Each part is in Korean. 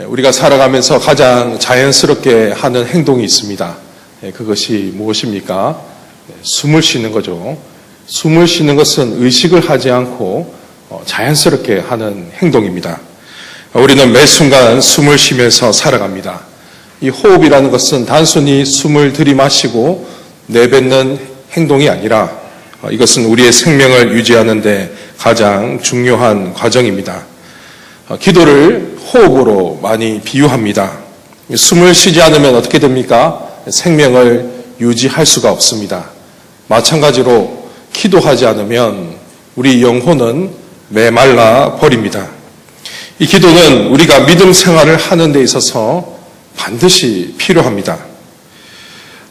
우리가 살아가면서 가장 자연스럽게 하는 행동이 있습니다. 그것이 무엇입니까? 숨을 쉬는 거죠. 숨을 쉬는 것은 의식을 하지 않고 자연스럽게 하는 행동입니다. 우리는 매 순간 숨을 쉬면서 살아갑니다. 이 호흡이라는 것은 단순히 숨을 들이마시고 내뱉는 행동이 아니라 이것은 우리의 생명을 유지하는 데 가장 중요한 과정입니다. 기도를 호흡으로 많이 비유합니다. 숨을 쉬지 않으면 어떻게 됩니까? 생명을 유지할 수가 없습니다. 마찬가지로 기도하지 않으면 우리 영혼은 메말라 버립니다. 이 기도는 우리가 믿음 생활을 하는 데 있어서 반드시 필요합니다.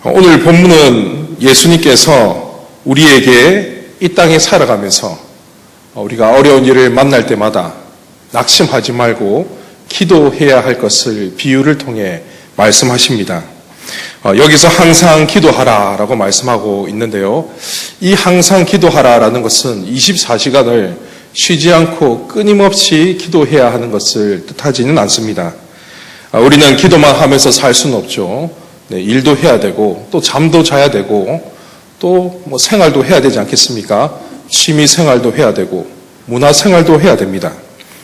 오늘 본문은 예수님께서 우리에게 이 땅에 살아가면서 우리가 어려운 일을 만날 때마다 낙심하지 말고 기도해야 할 것을 비유를 통해 말씀하십니다. 여기서 항상 기도하라라고 말씀하고 있는데요. 이 항상 기도하라라는 것은 24시간을 쉬지 않고 끊임없이 기도해야 하는 것을 뜻하지는 않습니다. 우리는 기도만 하면서 살 수는 없죠. 일도 해야 되고 또 잠도 자야 되고 또 생활도 해야 되지 않겠습니까? 취미 생활도 해야 되고 문화 생활도 해야 됩니다.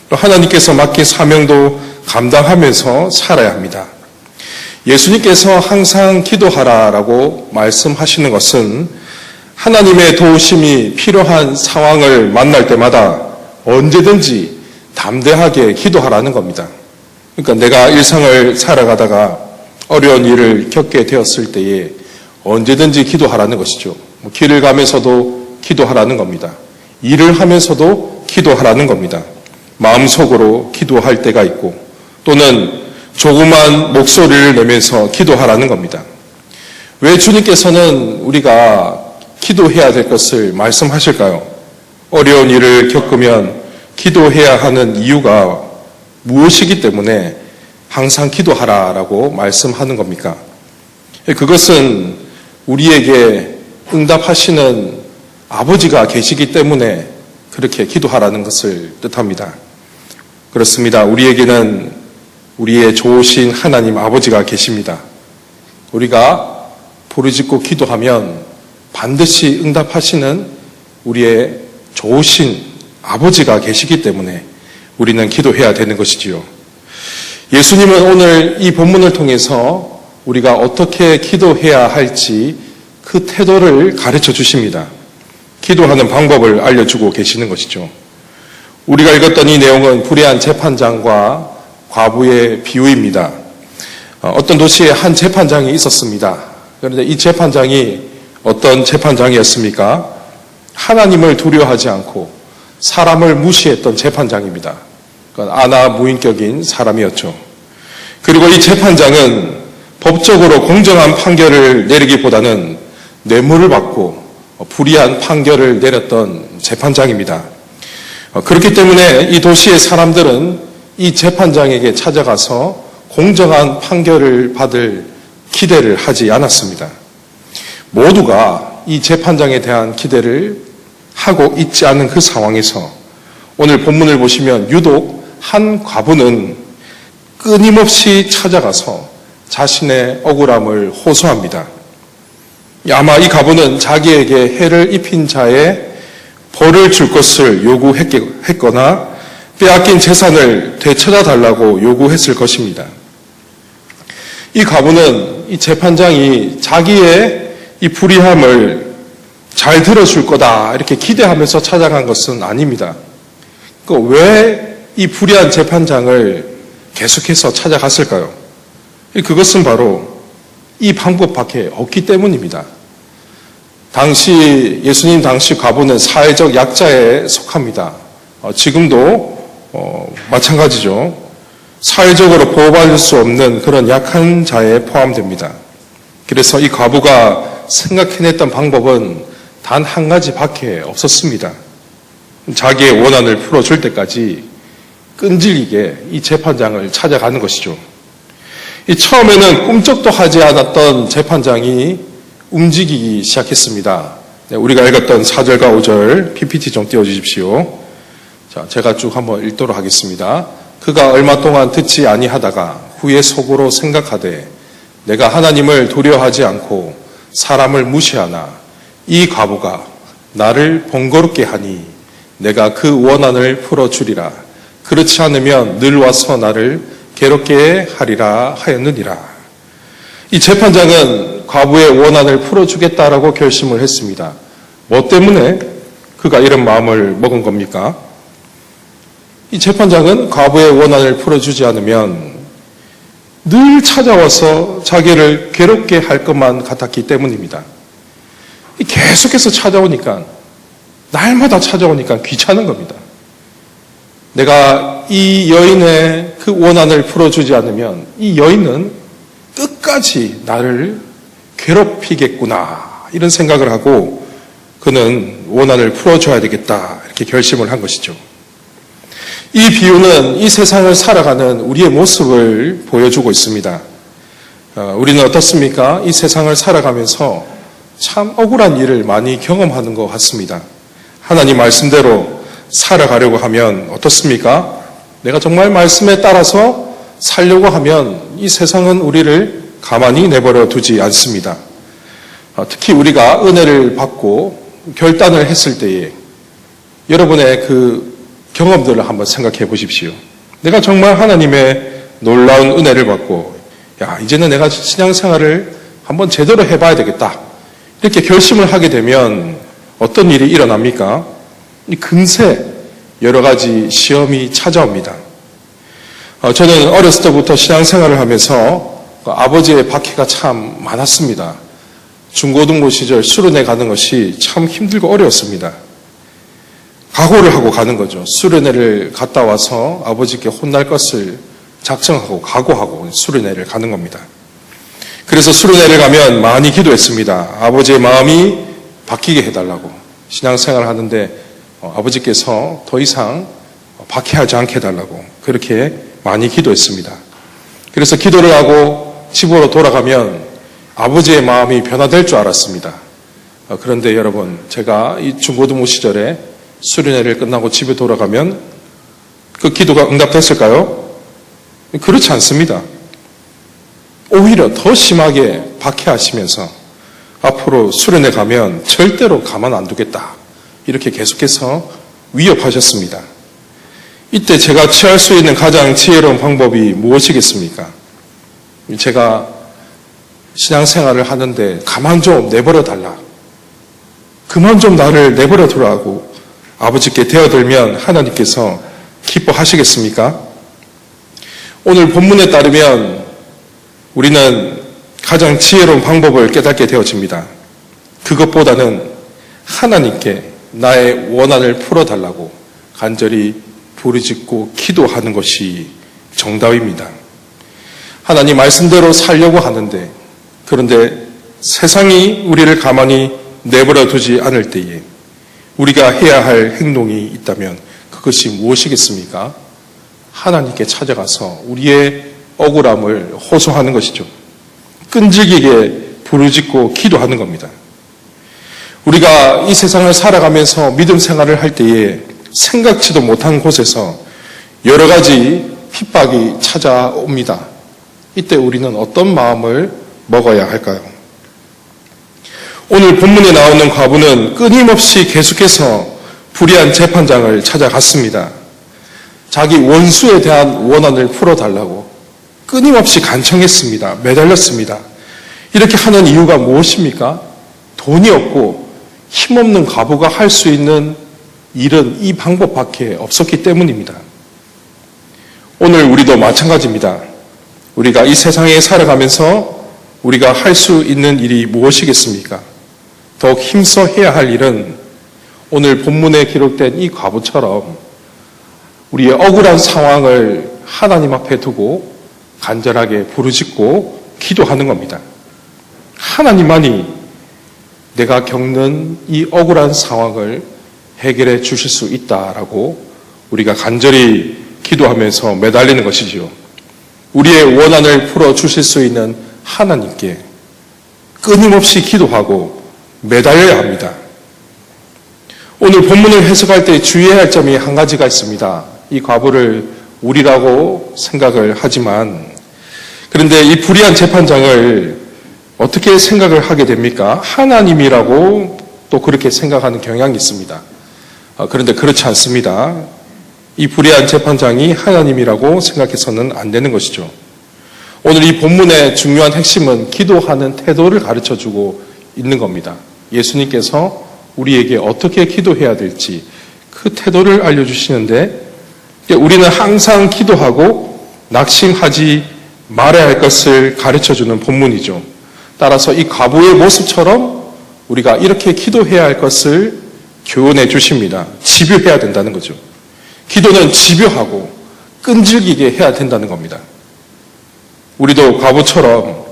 또 하나님께서 맡긴 사명도 감당하면서 살아야 합니다. 예수님께서 항상 기도하라라고 말씀하시는 것은 하나님의 도우심이 필요한 상황을 만날 때마다 언제든지 담대하게 기도하라는 겁니다. 그러니까 내가 일상을 살아가다가 어려운 일을 겪게 되었을 때에 언제든지 기도하라는 것이죠. 길을 가면서도 기도하라는 겁니다. 일을 하면서도 기도하라는 겁니다. 마음속으로 기도할 때가 있고 또는 조그만 목소리를 내면서 기도하라는 겁니다. 왜 주님께서는 우리가 기도해야 될 것을 말씀하실까요? 어려운 일을 겪으면 기도해야 하는 이유가 무엇이기 때문에 항상 기도하라라고 말씀하는 겁니까? 그것은 우리에게 응답하시는 아버지가 계시기 때문에 그렇게 기도하라는 것을 뜻합니다. 그렇습니다. 우리에게는 우리의 좋으신 하나님 아버지가 계십니다. 우리가 부르짖고 기도하면 반드시 응답하시는 우리의 좋으신 아버지가 계시기 때문에 우리는 기도해야 되는 것이지요. 예수님은 오늘 이 본문을 통해서 우리가 어떻게 기도해야 할지 그 태도를 가르쳐 주십니다. 기도하는 방법을 알려주고 계시는 것이죠. 우리가 읽었던 이 내용은 불의한 재판장과 과부의 비유입니다. 어떤 도시에 한 재판장이 있었습니다. 그런데 이 재판장이 어떤 재판장이었습니까? 하나님을 두려워하지 않고 사람을 무시했던 재판장입니다. 아나무인격인 사람이었죠. 그리고 이 재판장은 법적으로 공정한 판결을 내리기보다는 뇌물을 받고 불의한 판결을 내렸던 재판장입니다. 그렇기 때문에 이 도시의 사람들은 이 재판장에게 찾아가서 공정한 판결을 받을 기대를 하지 않았습니다. 모두가 이 재판장에 대한 기대를 하고 있지 않은 그 상황에서 오늘 본문을 보시면 유독 한 과부는 끊임없이 찾아가서 자신의 억울함을 호소합니다. 아마 이 과부는 자기에게 해를 입힌 자에 벌을 줄 것을 요구했거나 빼앗긴 재산을 되찾아 달라고 요구했을 것입니다. 이 과부는 이 재판장이 자기의 이 불의함을 잘 들어줄 거다 이렇게 기대하면서 찾아간 것은 아닙니다. 왜 이 불의한 재판장을 계속해서 찾아갔을까요? 그것은 바로 이 방법밖에 없기 때문입니다. 예수님 당시 과부는 사회적 약자에 속합니다. 지금도 마찬가지죠. 사회적으로 보호받을 수 없는 그런 약한 자에 포함됩니다. 그래서 이 과부가 생각해냈던 방법은 단 한 가지밖에 없었습니다. 자기의 원한을 풀어줄 때까지 끈질기게 이 재판장을 찾아가는 것이죠. 처음에는 꿈쩍도 하지 않았던 재판장이 움직이기 시작했습니다. 우리가 읽었던 4절과 5절 PPT 좀 띄워주십시오. 자, 제가 쭉 한번 읽도록 하겠습니다. 그가 얼마 동안 듣지 아니하다가 후에 속으로 생각하되 내가 하나님을 두려워하지 않고 사람을 무시하나 이 과부가 나를 번거롭게 하니 내가 그 원한을 풀어주리라. 그렇지 않으면 늘 와서 나를 괴롭게 하리라 하였느니라. 이 재판장은 과부의 원한을 풀어주겠다라고 결심을 했습니다. 뭐 때문에 그가 이런 마음을 먹은 겁니까? 이 재판장은 과부의 원한을 풀어주지 않으면 늘 찾아와서 자기를 괴롭게 할 것만 같았기 때문입니다. 계속해서 찾아오니까, 날마다 찾아오니까 귀찮은 겁니다. 내가 이 여인의 그 원한을 풀어주지 않으면 이 여인은 끝까지 나를 괴롭히겠구나, 이런 생각을 하고 그는 원한을 풀어줘야 되겠다, 이렇게 결심을 한 것이죠. 이 비유는 이 세상을 살아가는 우리의 모습을 보여주고 있습니다. 우리는 어떻습니까? 이 세상을 살아가면서 참 억울한 일을 많이 경험하는 것 같습니다. 하나님 말씀대로 살아가려고 하면 어떻습니까? 내가 정말 말씀에 따라서 살려고 하면 이 세상은 우리를 가만히 내버려 두지 않습니다. 특히 우리가 은혜를 받고 결단을 했을 때에 여러분의 그 경험들을 한번 생각해 보십시오. 내가 정말 하나님의 놀라운 은혜를 받고, 이제는 내가 신앙생활을 한번 제대로 해봐야 되겠다, 이렇게 결심을 하게 되면 어떤 일이 일어납니까? 금세 여러 가지 시험이 찾아옵니다. 저는 어렸을 때부터 신앙생활을 하면서 아버지의 박해가 참 많았습니다. 중고등부 시절 수련회 가는 것이 참 힘들고 어려웠습니다. 각오를 하고 가는 거죠. 수련회를 갔다 와서 아버지께 혼날 것을 작정하고 각오하고 수련회를 가는 겁니다. 그래서 수련회를 가면 많이 기도했습니다. 아버지의 마음이 바뀌게 해달라고. 신앙생활을 하는데 아버지께서 더 이상 박해하지 않게 해달라고 그렇게 많이 기도했습니다. 그래서 기도를 하고 집으로 돌아가면 아버지의 마음이 변화될 줄 알았습니다. 그런데 여러분, 제가 이 중고등부 시절에 수련회를 끝나고 집에 돌아가면 그 기도가 응답됐을까요? 그렇지 않습니다. 오히려 더 심하게 박해하시면서 앞으로 수련회 가면 절대로 가만 안 두겠다, 이렇게 계속해서 위협하셨습니다. 이때 제가 취할 수 있는 가장 지혜로운 방법이 무엇이겠습니까? 제가 신앙생활을 하는데 가만 좀 내버려 달라, 그만 좀 나를 내버려 두라고 아버지께 대어들면 하나님께서 기뻐하시겠습니까? 오늘 본문에 따르면 우리는 가장 지혜로운 방법을 깨닫게 되어집니다. 그것보다는 하나님께 나의 원한을 풀어달라고 간절히 부르짖고 기도하는 것이 정답입니다. 하나님 말씀대로 살려고 하는데, 그런데 세상이 우리를 가만히 내버려 두지 않을 때에 우리가 해야 할 행동이 있다면 그것이 무엇이겠습니까? 하나님께 찾아가서 우리의 억울함을 호소하는 것이죠. 끈질기게 부르짖고 기도하는 겁니다. 우리가 이 세상을 살아가면서 믿음 생활을 할 때에 생각지도 못한 곳에서 여러 가지 핍박이 찾아옵니다. 이때 우리는 어떤 마음을 먹어야 할까요? 오늘 본문에 나오는 과부는 끊임없이 계속해서 불의한 재판장을 찾아갔습니다. 자기 원수에 대한 원한을 풀어달라고 끊임없이 간청했습니다. 매달렸습니다. 이렇게 하는 이유가 무엇입니까? 돈이 없고 힘없는 과부가 할 수 있는 일은 이 방법밖에 없었기 때문입니다. 오늘 우리도 마찬가지입니다. 우리가 이 세상에 살아가면서 우리가 할 수 있는 일이 무엇이겠습니까? 더욱 힘써 해야 할 일은 오늘 본문에 기록된 이 과부처럼 우리의 억울한 상황을 하나님 앞에 두고 간절하게 부르짖고 기도하는 겁니다. 하나님만이 내가 겪는 이 억울한 상황을 해결해 주실 수 있다라고 우리가 간절히 기도하면서 매달리는 것이지요. 우리의 원한을 풀어 주실 수 있는 하나님께 끊임없이 기도하고 매달려야 합니다. 오늘 본문을 해석할 때 주의해야 할 점이 한 가지가 있습니다. 이 과부를 우리라고 생각을 하지만, 그런데 이 불의한 재판장을 어떻게 생각을 하게 됩니까? 하나님이라고 또 그렇게 생각하는 경향이 있습니다. 그런데 그렇지 않습니다. 이 불의한 재판장이 하나님이라고 생각해서는 안 되는 것이죠. 오늘 이 본문의 중요한 핵심은 기도하는 태도를 가르쳐주고 있는 겁니다. 예수님께서 우리에게 어떻게 기도해야 될지 그 태도를 알려주시는데, 우리는 항상 기도하고 낙심하지 말아야 할 것을 가르쳐주는 본문이죠. 따라서 이 과부의 모습처럼 우리가 이렇게 기도해야 할 것을 교훈해 주십니다. 집요해야 된다는 거죠. 기도는 집요하고 끈질기게 해야 된다는 겁니다. 우리도 과부처럼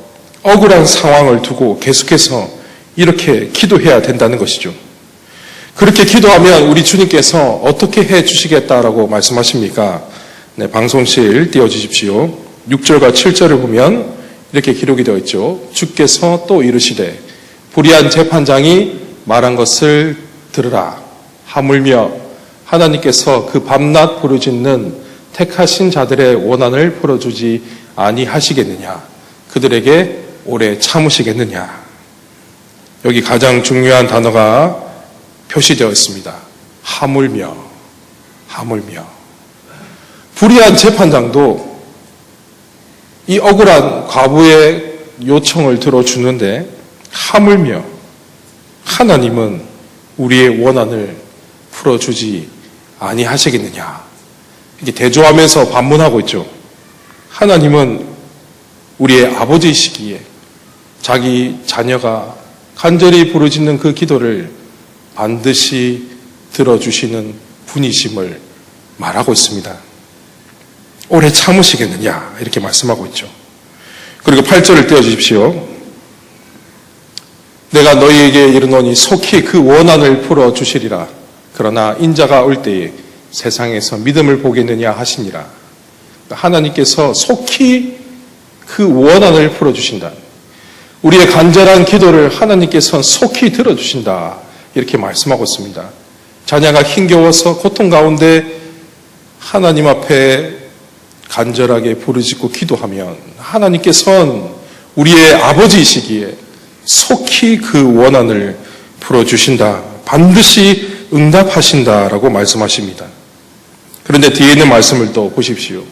억울한 상황을 두고 계속해서 이렇게 기도해야 된다는 것이죠. 그렇게 기도하면 우리 주님께서 어떻게 해 주시겠다라고 말씀하십니까? 네, 방송실 띄워주십시오. 6절과 7절을 보면 이렇게 기록이 되어 있죠. 주께서 또 이르시되 불의한 재판장이 말한 것을 들으라. 하물며 하나님께서 그 밤낮 부르짖는 택하신 자들의 원한을 풀어주지 아니하시겠느냐. 그들에게 오래 참으시겠느냐. 여기 가장 중요한 단어가 표시되어 있습니다. 하물며. 불의한 재판장도 이 억울한 과부의 요청을 들어주는데, 하물며 하나님은 우리의 원한을 풀어주지 아니하시겠느냐. 이렇게 대조하면서 반문하고 있죠. 하나님은 우리의 아버지이시기에 자기 자녀가 간절히 부르짖는 그 기도를 반드시 들어주시는 분이심을 말하고 있습니다. 오래 참으시겠느냐 이렇게 말씀하고 있죠. 그리고 8절을 떼어주십시오. 내가 너희에게 이르노니 속히 그 원한을 풀어주시리라. 그러나 인자가 올 때에 세상에서 믿음을 보겠느냐 하시니라. 하나님께서 속히 그 원한을 풀어주신다. 우리의 간절한 기도를 하나님께서 속히 들어주신다. 이렇게 말씀하고 있습니다. 자녀가 힘겨워서 고통 가운데 하나님 앞에 간절하게 부르짖고 기도하면 하나님께서는 우리의 아버지이시기에 속히 그 원한을 풀어주신다. 반드시 응답하신다라고 말씀하십니다. 그런데 뒤에 있는 말씀을 또 보십시오.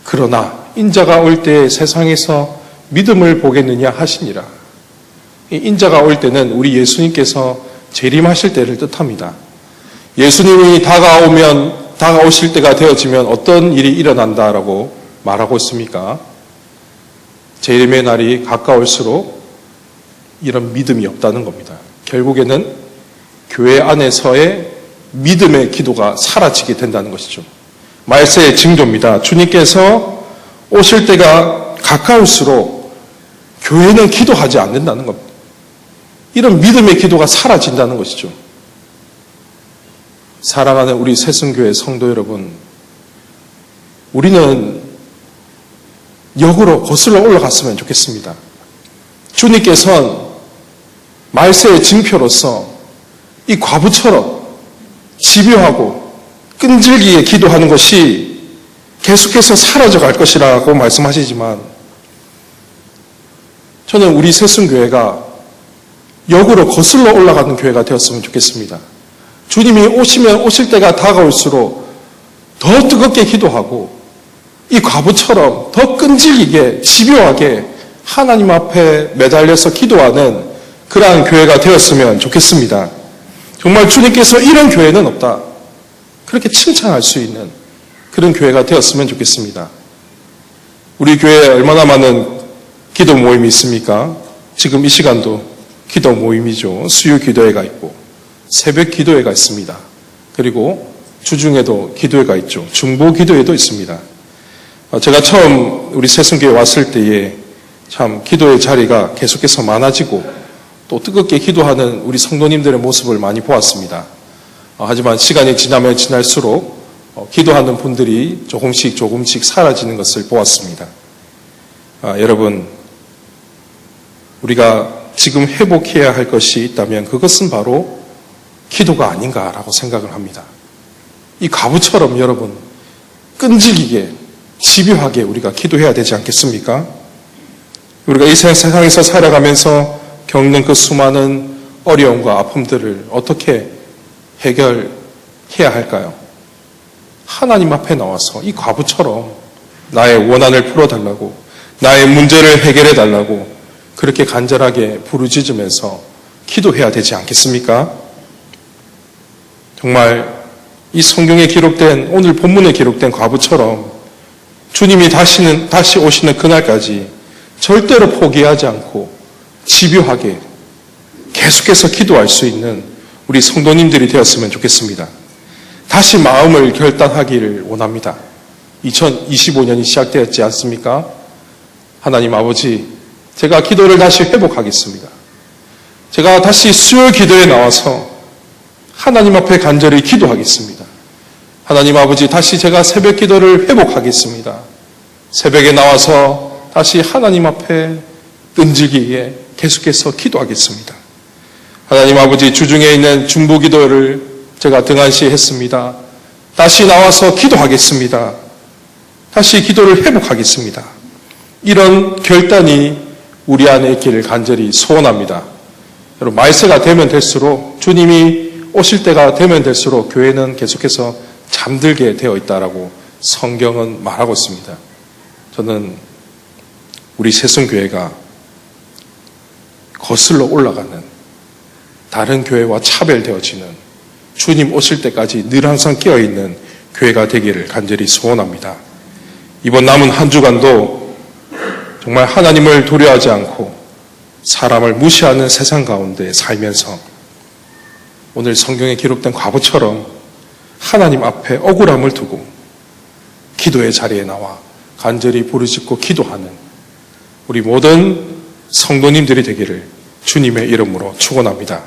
그러나 인자가 올 때 세상에서 믿음을 보겠느냐 하시니라. 이 인자가 올 때는 우리 예수님께서 재림하실 때를 뜻합니다. 예수님이 다가오실 때가 되어지면 어떤 일이 일어난다라고 말하고 있습니까? 재림의 날이 가까울수록 이런 믿음이 없다는 겁니다. 결국에는 교회 안에서의 믿음의 기도가 사라지게 된다는 것이죠. 말세의 징조입니다. 주님께서 오실 때가 가까울수록 교회는 기도하지 않는다는 겁니다. 이런 믿음의 기도가 사라진다는 것이죠. 사랑하는 우리 새순교회 성도 여러분, 우리는 역으로 거슬러 올라갔으면 좋겠습니다. 주님께서는 말세의 징표로서 이 과부처럼 집요하고 끈질기게 기도하는 것이 계속해서 사라져갈 것이라고 말씀하시지만, 저는 우리 새순교회가 역으로 거슬러 올라가는 교회가 되었으면 좋겠습니다. 주님이 오실 때가 다가올수록 더 뜨겁게 기도하고 이 과부처럼 더 끈질기게 집요하게 하나님 앞에 매달려서 기도하는 그러한 교회가 되었으면 좋겠습니다. 정말 주님께서 이런 교회는 없다, 그렇게 칭찬할 수 있는 그런 교회가 되었으면 좋겠습니다. 우리 교회에 얼마나 많은 기도 모임이 있습니까? 지금 이 시간도 기도 모임이죠. 수요 기도회가 있고 새벽 기도회가 있습니다. 그리고 주중에도 기도회가 있죠. 중보 기도회도 있습니다. 제가 처음 우리 새순교회 왔을 때에 참 기도의 자리가 계속해서 많아지고 또 뜨겁게 기도하는 우리 성도님들의 모습을 많이 보았습니다. 하지만 시간이 지나면 지날수록 기도하는 분들이 조금씩 사라지는 것을 보았습니다. 여러분, 우리가 지금 회복해야 할 것이 있다면 그것은 바로 기도가 아닌가라고 생각을 합니다. 이 과부처럼 여러분 끈질기게 집요하게 우리가 기도해야 되지 않겠습니까? 우리가 이 세상에서 살아가면서 겪는 그 수많은 어려움과 아픔들을 어떻게 해결해야 할까요? 하나님 앞에 나와서 이 과부처럼 나의 원한을 풀어달라고, 나의 문제를 해결해달라고 그렇게 간절하게 부르짖으면서 기도해야 되지 않겠습니까? 정말 이 성경에 기록된, 오늘 본문에 기록된 과부처럼 주님이 다시 오시는 그날까지 절대로 포기하지 않고 집요하게 계속해서 기도할 수 있는 우리 성도님들이 되었으면 좋겠습니다. 다시 마음을 결단하기를 원합니다. 2025년이 시작되었지 않습니까? 하나님 아버지, 제가 기도를 다시 회복하겠습니다. 제가 다시 수요 기도에 나와서 하나님 앞에 간절히 기도하겠습니다. 하나님 아버지, 다시 제가 새벽 기도를 회복하겠습니다. 새벽에 나와서 다시 하나님 앞에 끈질기게 계속해서 기도하겠습니다. 하나님 아버지, 주중에 있는 중보 기도를 제가 등한시했습니다. 다시 나와서 기도하겠습니다. 다시 기도를 회복하겠습니다. 이런 결단이 우리 안에 있기를 간절히 소원합니다. 여러분, 말세가 되면 될수록, 주님이 오실 때가 되면 될수록 교회는 계속해서 잠들게 되어 있다라고 성경은 말하고 있습니다. 저는 우리 새순교회가 거슬러 올라가는, 다른 교회와 차별되어지는, 주님 오실 때까지 늘 항상 깨어있는 교회가 되기를 간절히 소원합니다. 이번 남은 한 주간도 정말 하나님을 두려워하지 않고 사람을 무시하는 세상 가운데 살면서 오늘 성경에 기록된 과부처럼 하나님 앞에 억울함을 두고 기도의 자리에 나와 간절히 부르짖고 기도하는 우리 모든 성도님들이 되기를 주님의 이름으로 축원합니다.